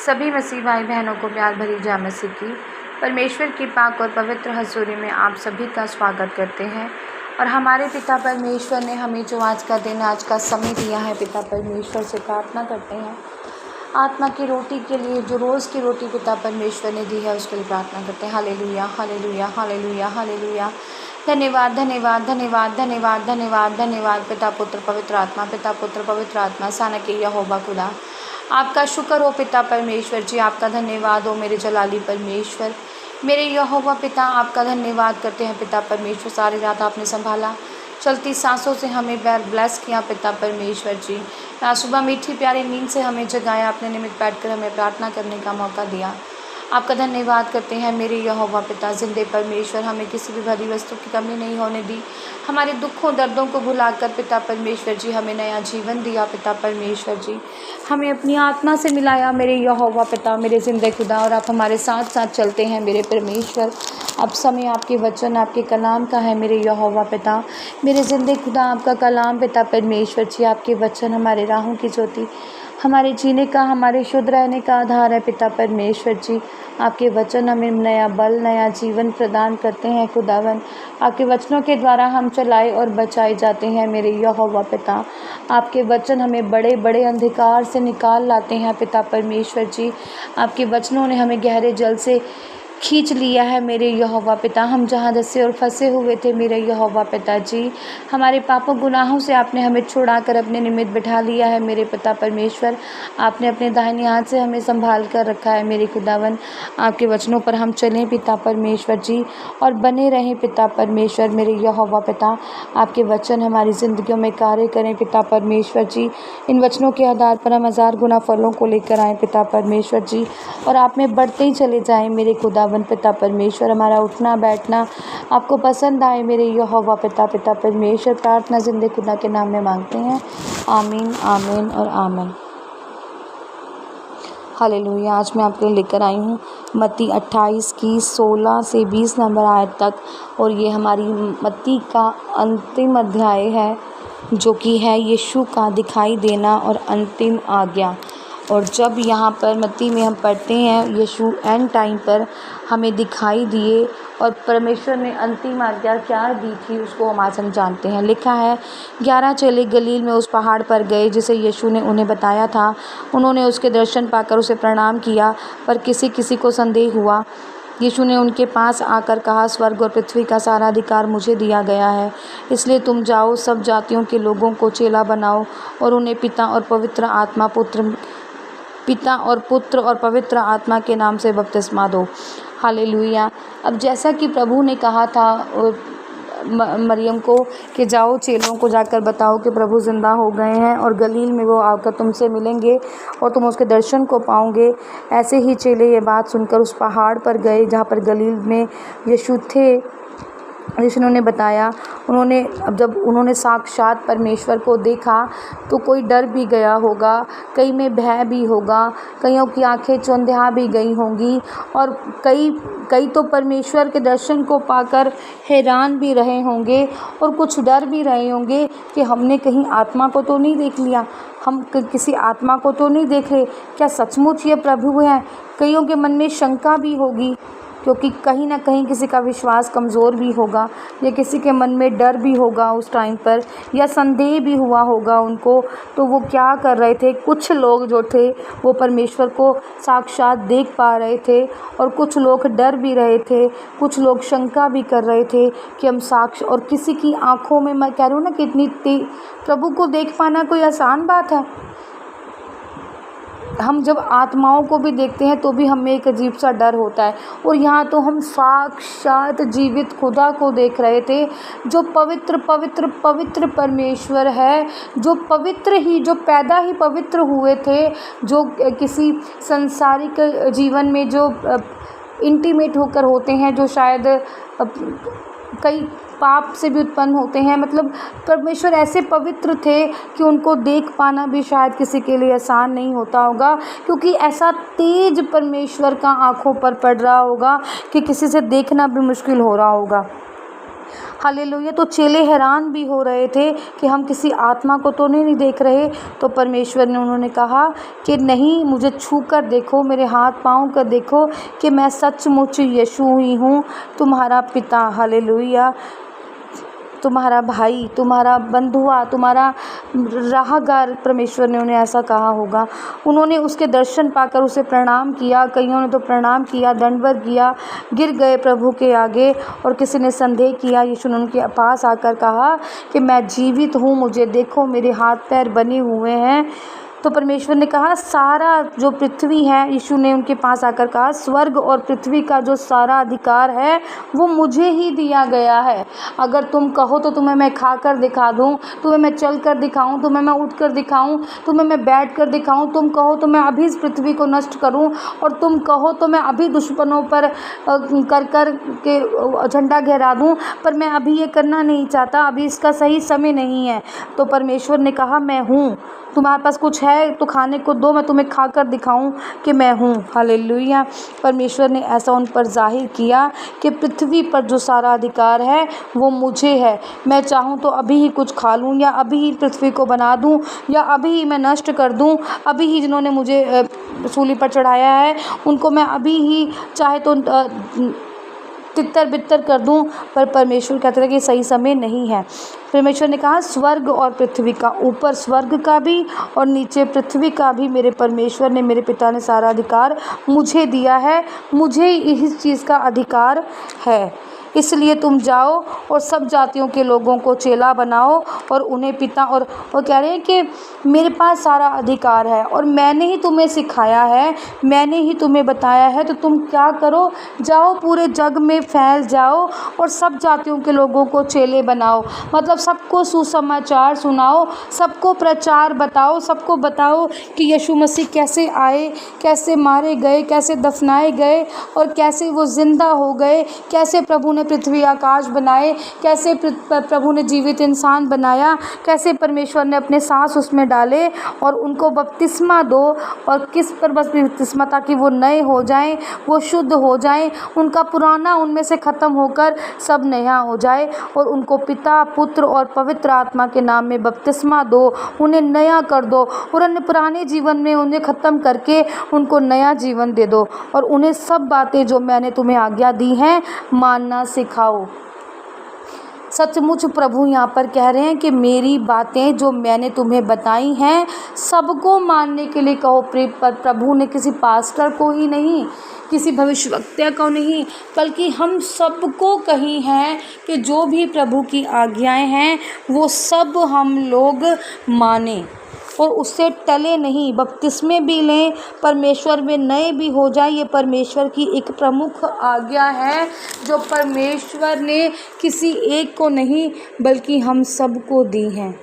सभी मसीह भाई बहनों को प्यार भरी जय मसीह की परमेश्वर की पाक और पवित्र हजूरी में आप सभी का स्वागत करते हैं। और हमारे पिता परमेश्वर ने हमें जो आज का दिन, आज का समय दिया है, पिता परमेश्वर से प्रार्थना करते हैं आत्मा की रोटी के लिए, जो रोज़ की रोटी पिता परमेश्वर ने दी है उसके लिए प्रार्थना करते हैं। Hallelujah hallelujah hallelujah hallelujah. धन्यवाद धन्यवाद धन्यवाद धन्यवाद धन्यवाद धन्यवाद पिता पुत्र पवित्र आत्मा, पिता पुत्र पवित्र आत्मा, सानक यहोवा खुदा, आपका शुक्र हो पिता परमेश्वर जी, आपका धन्यवाद हो मेरे जलाली परमेश्वर, मेरे यहोवा पिता, आपका धन्यवाद करते हैं पिता परमेश्वर। सारी रात आपने संभाला, चलती सांसों से हमें ब्लेस किया पिता परमेश्वर जी। आज सुबह मीठी प्यारी नींद से हमें जगाया, अपने निमित्त बैठकर हमें प्रार्थना करने का मौका दिया। आपका धन्यवाद करते हैं मेरे यहोवा पिता जिंदे परमेश्वर। हमें किसी भी भली वस्तु की कमी नहीं होने दी, हमारे दुखों दर्दों को भुलाकर पिता परमेश्वर जी हमें नया जीवन दिया पिता परमेश्वर जी। हमें अपनी आत्मा से मिलाया मेरे यहोवा पिता, मेरे जिंदे खुदा, और आप हमारे साथ साथ चलते हैं मेरे परमेश्वर। अब समय आपके वचन, आपके कलाम का है मेरे यहोवा पिता, मेरे जिंदे खुदा, आपका कलाम पिता परमेश्वर जी। आपके वचन हमारे राहों की ज्योति, हमारे जीने का, हमारे शुद्ध रहने का आधार है पिता परमेश्वर जी। आपके वचन हमें नया बल, नया जीवन प्रदान करते हैं खुदावन। आपके वचनों के द्वारा हम चलाए और बचाए जाते हैं मेरे यहोवा पिता। आपके वचन हमें बड़े बड़े अंधकार से निकाल लाते हैं पिता परमेश्वर जी। आपके वचनों ने हमें गहरे जल से खींच लिया है मेरे यहोवा पिता। हम जहाँ धंसे और फंसे हुए थे मेरे यहोवा पिता जी, हमारे पापों गुनाहों से आपने हमें छुड़ाकर अपने निमित्त बिठा लिया है मेरे पिता परमेश्वर। आपने अपने दाहिने हाथ से हमें संभाल कर रखा है मेरे खुदावन। आपके वचनों पर हम चलें पिता परमेश्वर जी, और बने रहें पिता परमेश्वर मेरे यहोवा पिता। आपके वचन हमारी ज़िंदगियों में कार्य करें पिता परमेश्वर जी। इन वचनों के आधार पर हम 1000 गुना फलों को लेकर आएँ पिता परमेश्वर जी, और आप में बढ़ते ही चले जाएँ मेरे खुदावन पिता परमेश्वर। हमारा उठना बैठना आपको पसंद आए मेरे यहोवा पिता, पिता परमेश्वर। प्रार्थना जिंदे खुदा के नाम में मांगते हैं, आमीन आमीन और आमीन। हालेलुया। आज मैं आपके लिए लेकर आई हूँ मत्ती 28 की 16 से 20 नंबर आयत तक, और ये हमारी मत्ती का अंतिम अध्याय है, जो कि है यीशु का दिखाई देना और अंतिम आज्ञा। और जब यहाँ पर मत्ती में हम पढ़ते हैं यीशु एंड टाइम पर हमें दिखाई दिए और परमेश्वर ने अंतिम आज्ञा क्या दी थी उसको हम आज हम जानते हैं। लिखा है, 11 चेले गलील में उस पहाड़ पर गए जिसे यीशु ने उन्हें बताया था। उन्होंने उसके दर्शन पाकर उसे प्रणाम किया, पर किसी किसी को संदेह हुआ। यीशु ने उनके पास आकर कहा, स्वर्ग और पृथ्वी का सारा अधिकार मुझे दिया गया है, इसलिए तुम जाओ, सब जातियों के लोगों को चेला बनाओ और उन्हें पिता और पुत्र और पवित्र आत्मा के नाम से बपतिस्मा दो। हालेलुया। अब जैसा कि प्रभु ने कहा था मरियम को कि जाओ, चेलों को जाकर बताओ कि प्रभु ज़िंदा हो गए हैं और गलील में वो आकर तुमसे मिलेंगे और तुम उसके दर्शन को पाओगे। ऐसे ही चेले ये बात सुनकर उस पहाड़ पर गए जहाँ पर गलील में यीशु थे, जिसे उन्होंने बताया। जब उन्होंने साक्षात परमेश्वर को देखा तो कोई डर भी गया होगा, कई में भय भी होगा, कईयों की आंखें चौंधिया भी गई होंगी, और कई तो परमेश्वर के दर्शन को पाकर हैरान भी रहे होंगे, और कुछ डर भी रहे होंगे कि हमने कहीं आत्मा को तो नहीं देख लिया, हम किसी आत्मा को तो नहीं देख रहे, क्या सचमुच ये प्रभु हैं। कईयों के मन में शंका भी होगी, क्योंकि कहीं ना कहीं किसी का विश्वास कमज़ोर भी होगा, या किसी के मन में डर भी होगा उस टाइम पर, या संदेह भी हुआ होगा उनको। तो वो क्या कर रहे थे, कुछ लोग जो थे वो परमेश्वर को साक्षात देख पा रहे थे, और कुछ लोग डर भी रहे थे, कुछ लोग शंका भी कर रहे थे कि हम और किसी की आँखों में, मैं कह रही हूँ ना कि इतनी प्रभु को देख पाना कोई आसान बात है। हम जब आत्माओं को भी देखते हैं तो भी हमें एक अजीब सा डर होता है, और यहाँ तो हम साक्षात जीवित खुदा को देख रहे थे, जो पवित्र पवित्र पवित्र परमेश्वर है, जो पवित्र ही, जो पैदा ही पवित्र हुए थे, जो किसी संसारिक जीवन में जो इंटीमेट होकर होते हैं, जो शायद कई पाप से भी उत्पन्न होते हैं। मतलब परमेश्वर ऐसे पवित्र थे कि उनको देख पाना भी शायद किसी के लिए आसान नहीं होता होगा, क्योंकि ऐसा तेज परमेश्वर का आँखों पर पड़ रहा होगा कि किसी से देखना भी मुश्किल हो रहा होगा। हालेलुया। तो चेले हैरान भी हो रहे थे कि हम किसी आत्मा को तो नहीं देख रहे। तो परमेश्वर ने उन्होंने कहा कि नहीं, मुझे छू कर देखो, मेरे हाथ पाँव कर देखो कि मैं सचमुच यीशु ही हूँ, तुम्हारा पिता। हालेलुया। तुम्हारा भाई, तुम्हारा बंधुआ, तुम्हारा राहगीर। परमेश्वर ने उन्हें ऐसा कहा होगा। उन्होंने उसके दर्शन पाकर उसे प्रणाम किया। कईयों ने तो प्रणाम किया, दंडवत किया, गिर गए प्रभु के आगे। और किसी ने संदेह किया। यीशु ने उनके पास आकर कहा कि मैं जीवित हूँ, मुझे देखो, मेरे हाथ पैर बने हुए हैं। तो परमेश्वर ने कहा सारा जो पृथ्वी है, यीशु ने उनके पास आकर कहा स्वर्ग और पृथ्वी का जो सारा अधिकार है वो मुझे ही दिया गया है। अगर तुम कहो तो तुम्हें मैं खा कर दिखा दूँ, तुम्हें मैं चल कर दिखाऊँ, तुम्हें मैं उठ कर दिखाऊँ, तुम्हें मैं बैठ कर दिखाऊँ। तुम कहो तो मैं अभी इस पृथ्वी को नष्ट करूँ, और तुम कहो तो मैं अभी दुश्मनों पर कर कर के झंडा गहरा दूँ। पर मैं अभी ये करना नहीं चाहता, अभी इसका सही समय नहीं है। तो परमेश्वर ने कहा मैं हूँ, तुम्हारे पास कुछ है तो खाने को दो, मैं तुम्हें खा कर दिखाऊँ कि मैं हूँ। हालेलुया। परमेश्वर ने ऐसा उन पर जाहिर किया कि पृथ्वी पर जो सारा अधिकार है वो मुझे है। मैं चाहूँ तो अभी ही कुछ खा लूँ, या अभी ही पृथ्वी को बना दूँ, या अभी ही मैं नष्ट कर दूँ। अभी ही जिन्होंने मुझे सूली पर चढ़ाया है उनको मैं अभी ही चाहे तो तितर बितर कर दूं। पर परमेश्वर कहते थे कि सही समय नहीं है। परमेश्वर ने कहा स्वर्ग और पृथ्वी का, ऊपर स्वर्ग का भी और नीचे पृथ्वी का भी मेरे परमेश्वर ने, मेरे पिता ने सारा अधिकार मुझे दिया है। मुझे इस चीज़ का अधिकार है। इसलिए तुम जाओ और सब जातियों के लोगों को चेला बनाओ और उन्हें पिता, और वो कह रहे हैं कि मेरे पास सारा अधिकार है और मैंने ही तुम्हें सिखाया है, मैंने ही तुम्हें बताया है। तो तुम क्या करो, जाओ पूरे जग में फैल जाओ और सब जातियों के लोगों को चेले बनाओ। मतलब सबको सुसमाचार सुनाओ, सबको प्रचार बताओ, सबको बताओ कि यीशु मसीह कैसे आए, कैसे मारे गए, कैसे दफनाए गए और कैसे वो ज़िंदा हो गए, कैसे प्रभु ने पृथ्वी आकाश बनाए, कैसे प्रभु ने जीवित इंसान बनाया, कैसे परमेश्वर ने अपने सांस उसमें डाले और उनको बपतिस्मा दो। और किस पर बस बपतिस्मा, ताकि वो नए हो जाएं, वो शुद्ध हो जाएं, उनका पुराना उनमें से ख़त्म होकर सब नया हो जाए। और उनको पिता, पुत्र और पवित्र आत्मा के नाम में बपतिस्मा दो, उन्हें नया कर दो और उन्हें पुराने जीवन में उन्हें ख़त्म करके उनको नया जीवन दे दो। और उन्हें सब बातें जो मैंने तुम्हें आज्ञा दी हैं मानना सिखाओ। सचमुच प्रभु यहाँ पर कह रहे हैं कि मेरी बातें जो मैंने तुम्हें बताई हैं सबको मानने के लिए कहो। प्रभु ने किसी पास्टर को ही नहीं, किसी भविष्यवक्ता को नहीं, बल्कि हम सबको कही हैं कि जो भी प्रभु की आज्ञाएं हैं वो सब हम लोग माने और उससे टले नहीं। बपतिस्मे भी लें, परमेश्वर में नए भी हो जाए। ये परमेश्वर की एक प्रमुख आज्ञा है जो परमेश्वर ने किसी एक को नहीं बल्कि हम सबको दी हैं।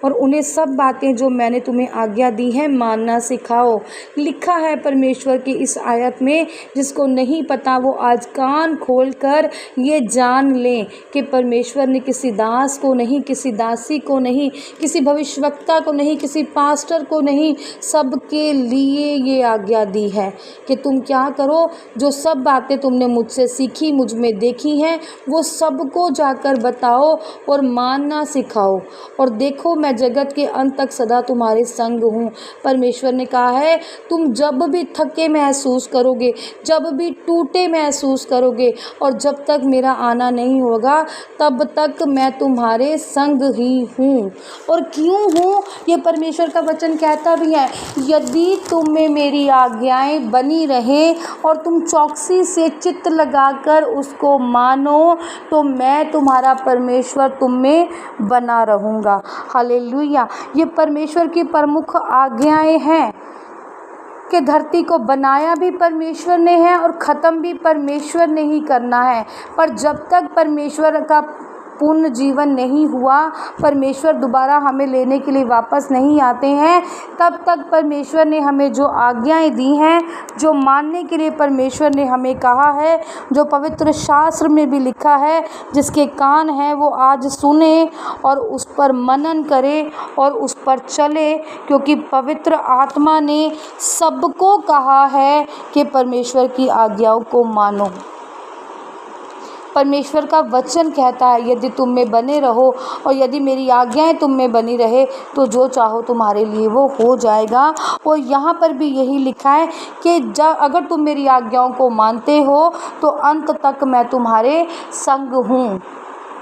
और उन्हें सब बातें जो मैंने तुम्हें आज्ञा दी है मानना सिखाओ। लिखा है परमेश्वर की इस आयत में, जिसको नहीं पता वो आज कान खोलकर ये जान लें कि परमेश्वर ने किसी दास को नहीं, किसी दासी को नहीं, किसी भविष्यवक्ता को नहीं, किसी पास्टर को नहीं, सबके लिए ये आज्ञा दी है कि तुम क्या करो, जो सब बातें तुमने मुझसे सीखी, मुझ में देखी हैं, वो सबको जाकर बताओ और मानना सिखाओ। और देखो मैं जगत के अंत तक सदा तुम्हारे संग हूँ। परमेश्वर ने कहा है तुम जब भी थके महसूस करोगे, जब भी टूटे महसूस करोगे और जब तक मेरा आना नहीं होगा तब तक मैं तुम्हारे संग ही हूँ। और क्यों हूँ ये परमेश्वर का वचन कहता भी है, यदि तुम में मेरी आज्ञाएं बनी रहें और तुम चौकसी से चित्त लगाकर उसको मानो तो मैं तुम्हारा परमेश्वर तुम में बना रहूँगा। हालेलुया। ये परमेश्वर की प्रमुख आज्ञाएं हैं कि धरती को बनाया भी परमेश्वर ने है और ख़त्म भी परमेश्वर ने ही करना है। पर जब तक परमेश्वर का पूर्ण जीवन नहीं हुआ, परमेश्वर दोबारा हमें लेने के लिए वापस नहीं आते हैं, तब तक परमेश्वर ने हमें जो आज्ञाएं दी हैं, जो मानने के लिए परमेश्वर ने हमें कहा है, जो पवित्र शास्त्र में भी लिखा है, जिसके कान हैं वो आज सुने और उस पर मनन करे और उस पर चले। क्योंकि पवित्र आत्मा ने सबको कहा है कि परमेश्वर की आज्ञाओं को मानो। परमेश्वर का वचन कहता है यदि तुम में बने रहो और यदि मेरी आज्ञाएं तुम में बनी रहे तो जो चाहो तुम्हारे लिए वो हो जाएगा। और यहाँ पर भी यही लिखा है कि जब अगर तुम मेरी आज्ञाओं को मानते हो तो अंत तक मैं तुम्हारे संग हूँ।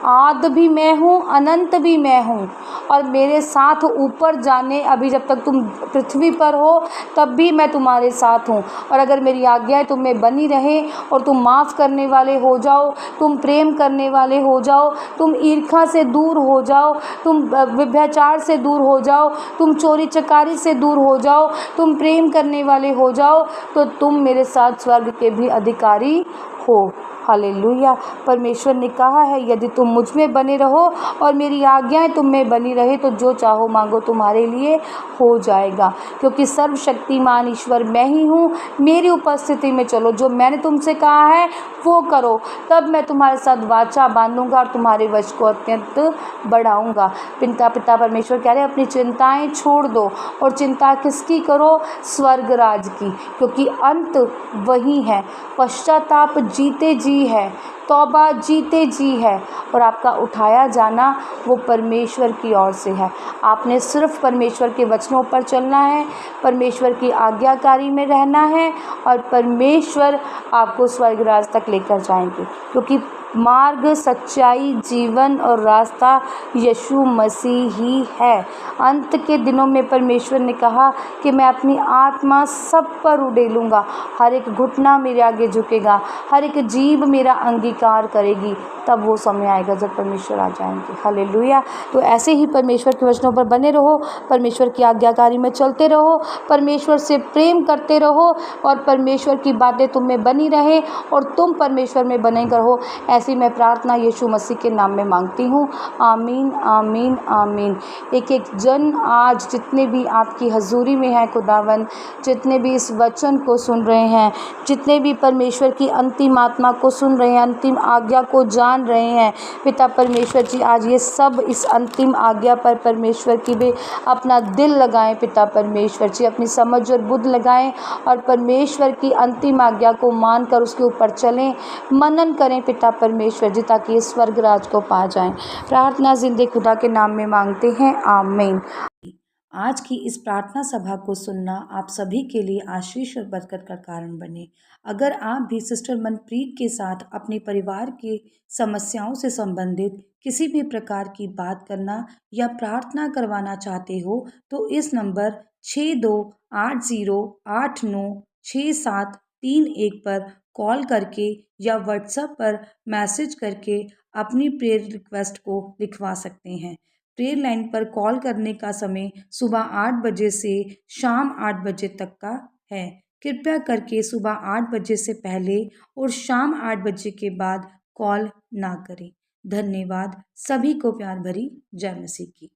आद भी मैं हूँ, अनंत भी मैं हूँ, और मेरे साथ ऊपर जाने, अभी जब तक तुम पृथ्वी पर हो तब भी मैं तुम्हारे साथ हूँ। और अगर मेरी आज्ञाएं तुम में बनी रहे और तुम माफ़ करने वाले हो जाओ, तुम प्रेम करने वाले हो जाओ, तुम ईर्ष्या से दूर हो जाओ, तुम व्यभिचार से दूर हो जाओ, तुम चोरी चकारी से दूर हो जाओ, तुम प्रेम करने वाले हो जाओ, तो तुम मेरे साथ स्वर्ग के भी अधिकारी हो। हालेलुया। परमेश्वर ने कहा है यदि तुम मुझ में बने रहो और मेरी आज्ञाएं तुम में बनी रहे तो जो चाहो मांगो तुम्हारे लिए हो जाएगा। क्योंकि सर्वशक्तिमान ईश्वर मैं ही हूँ। मेरी उपस्थिति में चलो, जो मैंने तुमसे कहा है वो करो, तब मैं तुम्हारे साथ वाचा बांधूंगा और तुम्हारे वश को अत्यंत बढ़ाऊंगा। पिता परमेश्वर कह रहे अपनी चिंताएं छोड़ दो, और चिंता किसकी करो? स्वर्ग राज की, क्योंकि अंत वही है। पश्चाताप जीते जी है, तौबा जीते जी है, और आपका उठाया जाना वो परमेश्वर की ओर से है। आपने सिर्फ परमेश्वर के वचनों पर चलना है, परमेश्वर की आज्ञाकारी में रहना है, और परमेश्वर आपको स्वर्ग राज तक लेकर जाएंगे। क्योंकि मार्ग, सच्चाई, जीवन और रास्ता यीशु मसीह ही है। अंत के दिनों में परमेश्वर ने कहा कि मैं अपनी आत्मा सब पर उड़ेलूँगा। हर एक घुटना मेरे आगे झुकेगा, हर एक जीभ मेरा अंगीकार करेगी। तब वो समय आएगा जब परमेश्वर आ जाएंगे। हालेलुया। तो ऐसे ही परमेश्वर के वचनों पर बने रहो, परमेश्वर की आज्ञाकारी में चलते रहो, परमेश्वर से प्रेम करते रहो, और परमेश्वर की बातें तुम में बनी रहे और तुम परमेश्वर में बने रहो। ऐसी मैं प्रार्थना यीशु मसीह के नाम में मांगती हूँ। आमीन, आमीन, आमीन। एक एक जन आज जितने भी आपकी हजूरी में है खुदावन, जितने भी इस वचन को सुन रहे हैं, जितने भी परमेश्वर की अंतिम आत्मा को सुन रहे हैं, अंतिम आज्ञा को जान रहे हैं, पिता परमेश्वर जी आज ये सब इस अंतिम आज्ञा पर परमेश्वर की भी अपना दिल लगाएं। पिता परमेश्वर जी अपनी समझ और बुद्धि लगाएं और परमेश्वर की अंतिम आज्ञा को मानकर उसके ऊपर चलें, मनन करें पिता परमेश्वर जी, ताकि ये स्वर्ग राज को पा जाएं। प्रार्थना जिंदे खुदा के नाम में मांगते हैं, आमीन। आज की इस प्रार्थना सभा को सुनना आप सभी के लिए आशीष और बरकत का कारण बने। अगर आप भी सिस्टर मनप्रीत के साथ अपने परिवार की समस्याओं से संबंधित किसी भी प्रकार की बात करना या प्रार्थना करवाना चाहते हो तो इस नंबर 6280896731 पर कॉल करके या व्हाट्सएप पर मैसेज करके अपनी प्रेयर रिक्वेस्ट को लिखवा सकते हैं। प्रेयर लाइन पर कॉल करने का समय सुबह 8 बजे से शाम 8 बजे तक का है। कृपया करके सुबह 8 बजे से पहले और शाम 8 बजे के बाद कॉल ना करें। धन्यवाद। सभी को प्यार भरी जय मसीह की।